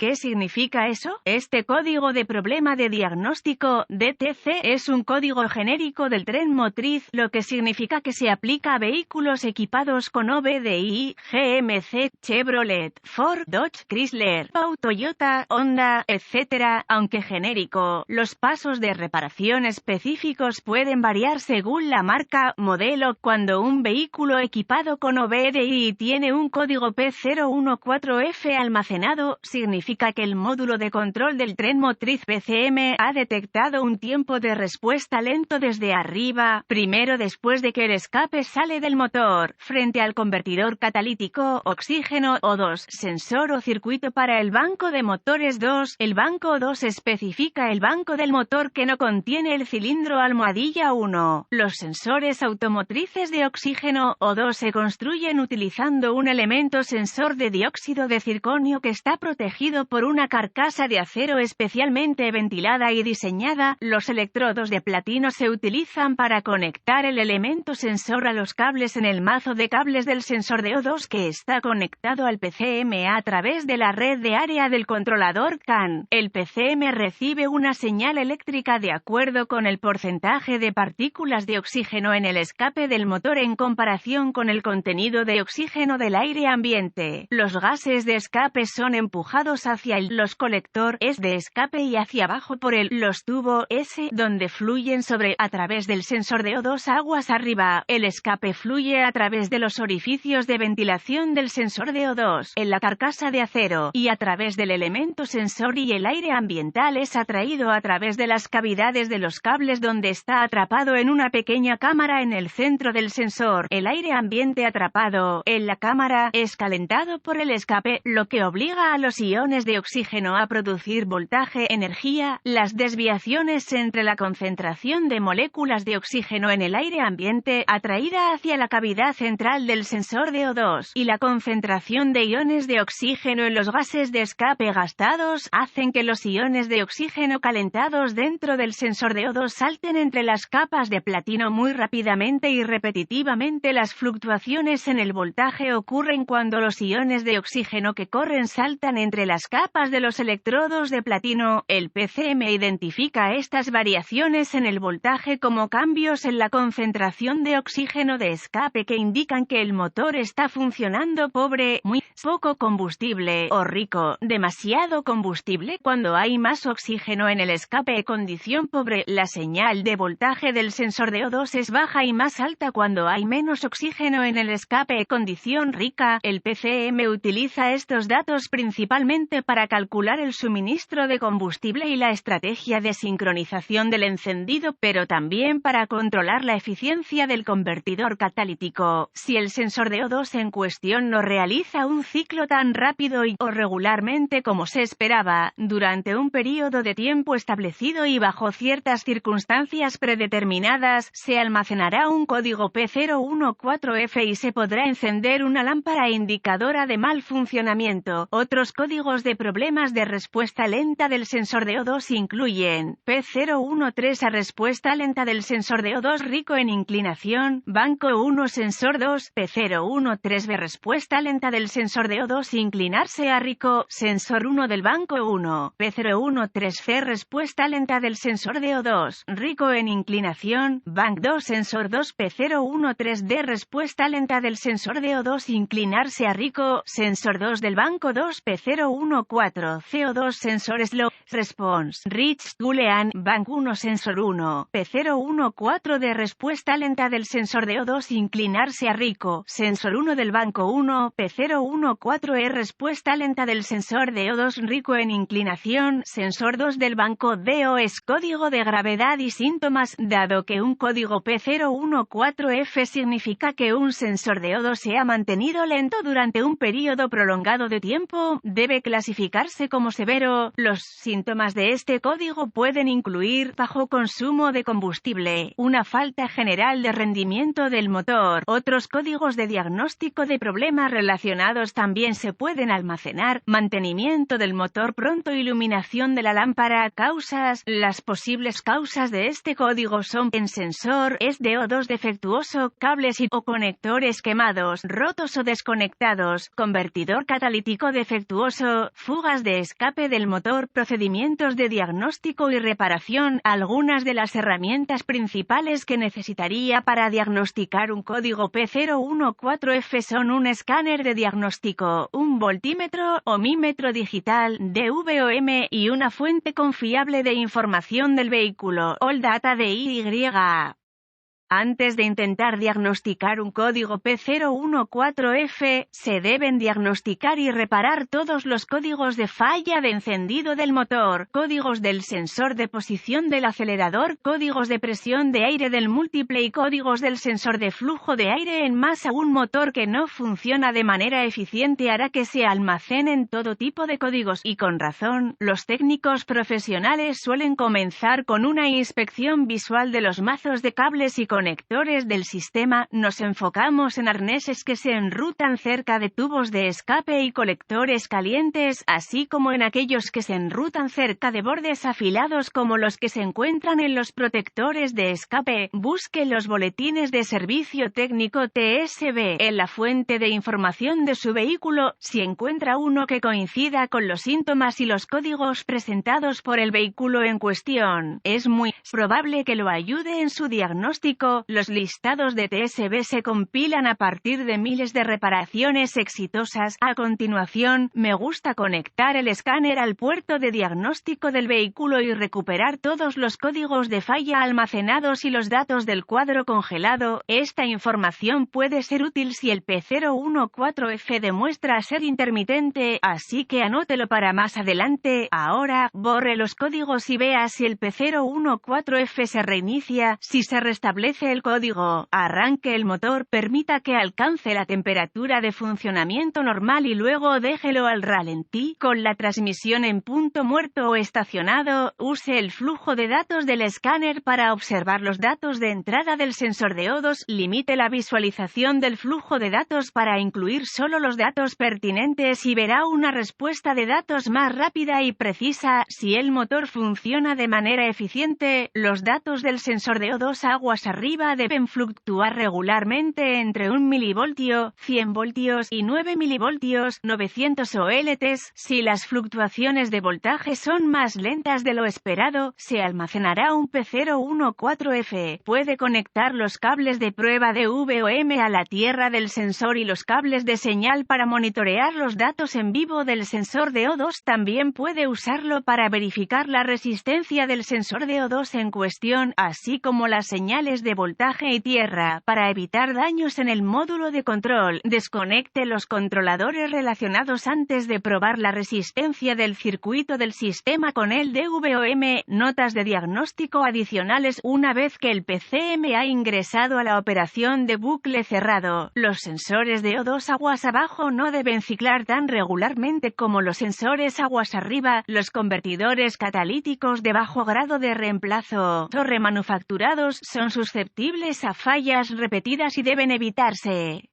¿Qué significa eso? Este código de problema de diagnóstico, DTC, es un código genérico del tren motriz, lo que significa que se aplica a vehículos equipados con OBDI, GMC, Chevrolet, Ford, Dodge, Chrysler, Toyota, Honda, etc. Aunque genérico, los pasos de reparación específicos pueden variar según la marca, modelo. Cuando un vehículo equipado con OBDI tiene un código P014F almacenado, significa que el módulo de control del tren motriz PCM ha detectado un tiempo de respuesta lento desde arriba, primero después de que el escape sale del motor, frente al convertidor catalítico, oxígeno, O2, sensor o circuito para el banco de motores 2. El banco 2 especifica el banco del motor que no contiene el cilindro almohadilla 1. Los sensores automotrices de oxígeno, O2, se construyen utilizando un elemento sensor de dióxido de circonio que está protegido por una carcasa de acero especialmente ventilada y diseñada. Los electrodos de platino se utilizan para conectar el elemento sensor a los cables en el mazo de cables del sensor de O2 que está conectado al PCM a través de la red de área del controlador CAN. El PCM recibe una señal eléctrica de acuerdo con el porcentaje de partículas de oxígeno en el escape del motor en comparación con el contenido de oxígeno del aire ambiente. Los gases de escape son empujados hacia los colector S de escape y hacia abajo por los tubo S, donde fluyen a través del sensor de O2 aguas arriba. El escape fluye a través de los orificios de ventilación del sensor de O2, en la carcasa de acero, y a través del elemento sensor, y el aire ambiental es atraído a través de las cavidades de los cables donde está atrapado en una pequeña cámara en el centro del sensor. El aire ambiente atrapado en la cámara es calentado por el escape, lo que obliga a los iones de oxígeno a producir voltaje, energía. Las desviaciones entre la concentración de moléculas de oxígeno en el aire ambiente, atraída hacia la cavidad central del sensor de O2, y la concentración de iones de oxígeno en los gases de escape gastados, hacen que los iones de oxígeno calentados dentro del sensor de O2 salten entre las capas de platino muy rápidamente y repetitivamente. Las fluctuaciones en el voltaje ocurren cuando los iones de oxígeno que corren saltan entre las capas de los electrodos de platino. El PCM identifica estas variaciones en el voltaje como cambios en la concentración de oxígeno de escape que indican que el motor está funcionando pobre, muy poco combustible, o rico, demasiado combustible. Cuando hay más oxígeno en el escape, condición pobre, la señal de voltaje del sensor de O2 es baja y más alta cuando hay menos oxígeno en el escape, condición rica. El PCM utiliza estos datos principalmente para calcular el suministro de combustible y la estrategia de sincronización del encendido, pero también para controlar la eficiencia del convertidor catalítico. Si el sensor de O2 en cuestión no realiza un ciclo tan rápido o regularmente como se esperaba, durante un periodo de tiempo establecido y bajo ciertas circunstancias predeterminadas, se almacenará un código P014F y se podrá encender una lámpara indicadora de mal funcionamiento. Otros códigos de problemas de respuesta lenta del sensor de O2 incluyen P013 a respuesta lenta del sensor de O2 rico en inclinación, banco 1 sensor 2, P013B respuesta lenta del sensor de O2 inclinarse a rico, sensor 1 del banco 1, P013C respuesta lenta del sensor de O2, rico en inclinación, bank 2 sensor 2, P013D respuesta lenta del sensor de O2 inclinarse a rico, sensor 2 del banco 2, P014 CO2 sensor slow response, rich boolean, bank 1 sensor 1, P014 de respuesta lenta del sensor de O2 inclinarse a rico, sensor 1 del banco 1, P014E respuesta lenta del sensor de O2 rico en inclinación, sensor 2 del banco DO es código de gravedad y síntomas. Dado que un código P014F significa que un sensor de O2 se ha mantenido lento durante un periodo prolongado de tiempo, debe clasificarse como severo. Los síntomas de este código pueden incluir bajo consumo de combustible, una falta general de rendimiento del motor. Otros códigos de diagnóstico de problemas relacionados también se pueden almacenar: mantenimiento del motor pronto, iluminación de la lámpara. Causas. Las posibles causas de este código son: en sensor es de O2 defectuoso, cables o conectores quemados, rotos o desconectados, convertidor catalítico defectuoso, fugas de escape del motor, procedimientos de diagnóstico y reparación. Algunas de las herramientas principales que necesitaría para diagnosticar un código P014F son un escáner de diagnóstico, un voltímetro, ohmímetro digital, DVOM, y una fuente confiable de información del vehículo, All Data DIY. Antes de intentar diagnosticar un código P014F, se deben diagnosticar y reparar todos los códigos de falla de encendido del motor, códigos del sensor de posición del acelerador, códigos de presión de aire del múltiple y códigos del sensor de flujo de aire. En más, a un motor que no funciona de manera eficiente hará que se almacenen todo tipo de códigos, y con razón, los técnicos profesionales suelen comenzar con una inspección visual de los mazos de cables y conectores del sistema. Nos enfocamos en arneses que se enrutan cerca de tubos de escape y colectores calientes, así como en aquellos que se enrutan cerca de bordes afilados como los que se encuentran en los protectores de escape. Busque los boletines de servicio técnico TSB en la fuente de información de su vehículo. Si encuentra uno que coincida con los síntomas y los códigos presentados por el vehículo en cuestión, es muy probable que lo ayude en su diagnóstico. Los listados de TSB se compilan a partir de miles de reparaciones exitosas. A continuación, me gusta conectar el escáner al puerto de diagnóstico del vehículo y recuperar todos los códigos de falla almacenados y los datos del cuadro congelado. Esta información puede ser útil si el P014F demuestra ser intermitente, así que anótelo para más adelante. Ahora, borre los códigos y vea si el P014F se reinicia. Si se restablece el código, arranque el motor, permita que alcance la temperatura de funcionamiento normal y luego déjelo al ralentí. Con la transmisión en punto muerto o estacionado, use el flujo de datos del escáner para observar los datos de entrada del sensor de O2. Limite la visualización del flujo de datos para incluir solo los datos pertinentes y verá una respuesta de datos más rápida y precisa. Si el motor funciona de manera eficiente, los datos del sensor de O2 aguas arriba deben fluctuar regularmente entre 1 milivoltio, 100 voltios y 9 milivoltios, 900 OLTs. Si las fluctuaciones de voltaje son más lentas de lo esperado, se almacenará un P014F. Puede conectar los cables de prueba de VOM a la tierra del sensor y los cables de señal para monitorear los datos en vivo del sensor de O2. También puede usarlo para verificar la resistencia del sensor de O2 en cuestión, así como las señales de voltaje y tierra. Para evitar daños en el módulo de control, desconecte los controladores relacionados antes de probar la resistencia del circuito del sistema con el DVOM. Notas de diagnóstico adicionales. Una vez que el PCM ha ingresado a la operación de bucle cerrado, los sensores de O2 aguas abajo no deben ciclar tan regularmente como los sensores aguas arriba. Los convertidores catalíticos de bajo grado de reemplazo o remanufacturados son susceptibles a fallas repetidas y deben evitarse.